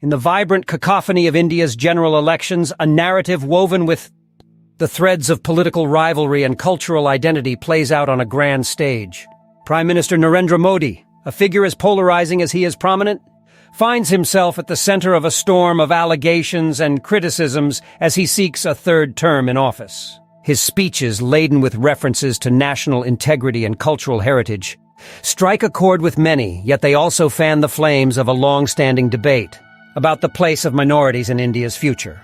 In the vibrant cacophony of India's general elections, a narrative woven with the threads of political rivalry and cultural identity plays out on a grand stage. Prime Minister Narendra Modi, a figure as polarizing as he is prominent, finds himself at the center of a storm of allegations and criticisms as he seeks a third term in office. His speeches, laden with references to national integrity and cultural heritage, strike a chord with many, yet they also fan the flames of a long-standing debate about the place of minorities in India's future.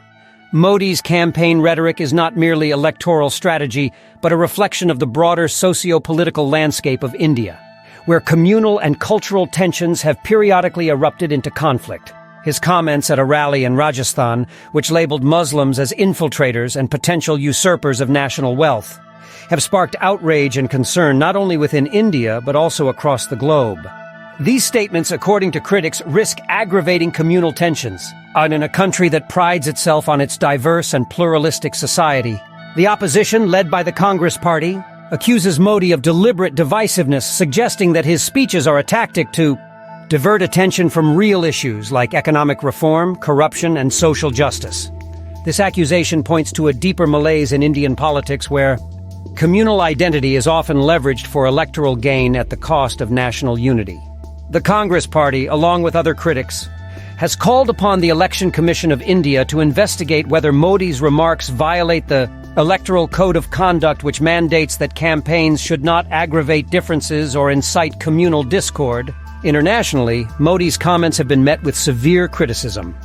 Modi's campaign rhetoric is not merely electoral strategy, but a reflection of the broader socio-political landscape of India, where communal and cultural tensions have periodically erupted into conflict. His comments at a rally in Rajasthan, which labeled Muslims as infiltrators and potential usurpers of national wealth, have sparked outrage and concern not only within India but also across the globe. These statements, according to critics, risk aggravating communal tensions. And in a country that prides itself on its diverse and pluralistic society, the opposition, led by the Congress Party, accuses Modi of deliberate divisiveness, suggesting that his speeches are a tactic to divert attention from real issues like economic reform, corruption, and social justice. This accusation points to a deeper malaise in Indian politics where communal identity is often leveraged for electoral gain at the cost of national unity. The Congress Party, along with other critics, has called upon the Election Commission of India to investigate whether Modi's remarks violate the Electoral Code of Conduct, which mandates that campaigns should not aggravate differences or incite communal discord. Internationally, Modi's comments have been met with severe criticism.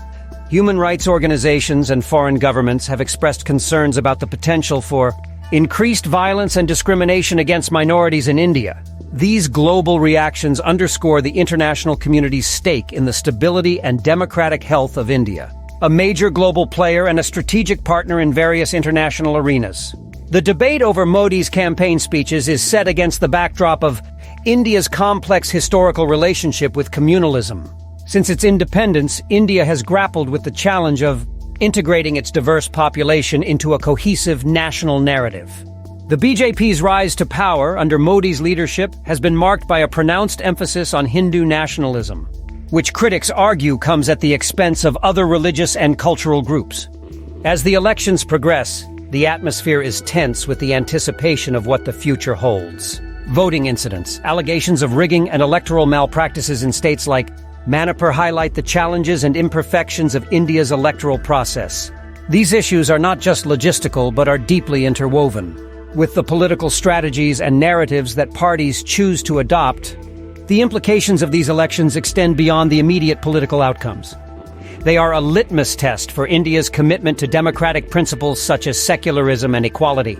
Human rights organizations and foreign governments have expressed concerns about the potential for increased violence and discrimination against minorities in India. These global reactions underscore the international community's stake in the stability and democratic health of India, a major global player and a strategic partner in various international arenas. The debate over Modi's campaign speeches is set against the backdrop of India's complex historical relationship with communalism. Since its independence, India has grappled with the challenge of integrating its diverse population into a cohesive national narrative. The BJP's rise to power under Modi's leadership has been marked by a pronounced emphasis on Hindu nationalism, which critics argue comes at the expense of other religious and cultural groups. As the elections progress, the atmosphere is tense with the anticipation of what the future holds. Voting incidents, allegations of rigging, and electoral malpractices in states like Manipur highlight the challenges and imperfections of India's electoral process. These issues are not just logistical but are deeply interwoven. With the political strategies and narratives that parties choose to adopt, the implications of these elections extend beyond the immediate political outcomes. They are a litmus test for India's commitment to democratic principles such as secularism and equality.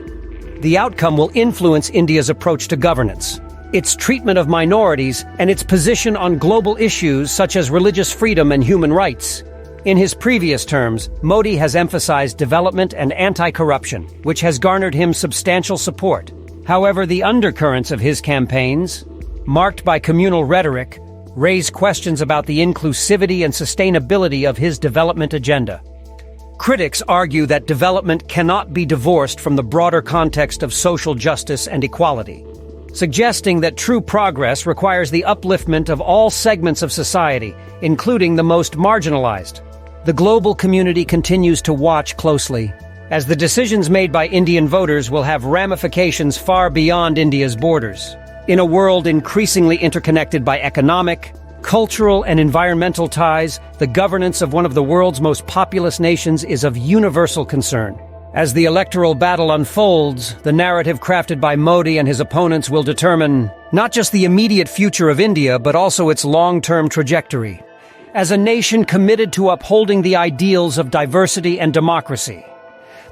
The outcome will influence India's approach to governance, its treatment of minorities, and its position on global issues such as religious freedom and human rights. In his previous terms, Modi has emphasized development and anti-corruption, which has garnered him substantial support. However, the undercurrents of his campaigns, marked by communal rhetoric, raise questions about the inclusivity and sustainability of his development agenda. Critics argue that development cannot be divorced from the broader context of social justice and equality, suggesting that true progress requires the upliftment of all segments of society, including the most marginalized. The global community continues to watch closely, as the decisions made by Indian voters will have ramifications far beyond India's borders. In a world increasingly interconnected by economic, cultural, and environmental ties, the governance of one of the world's most populous nations is of universal concern. As the electoral battle unfolds, the narrative crafted by Modi and his opponents will determine not just the immediate future of India, but also its long-term trajectory. As a nation committed to upholding the ideals of diversity and democracy,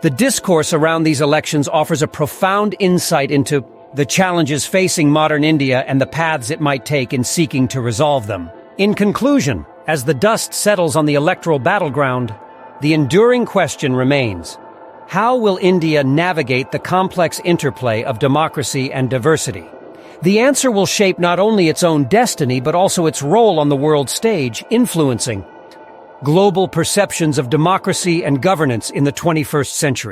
the discourse around these elections offers a profound insight into the challenges facing modern India and the paths it might take in seeking to resolve them. In conclusion, as the dust settles on the electoral battleground, the enduring question remains: how will India navigate the complex interplay of democracy and diversity? The answer will shape not only its own destiny, but also its role on the world stage, influencing global perceptions of democracy and governance in the 21st century.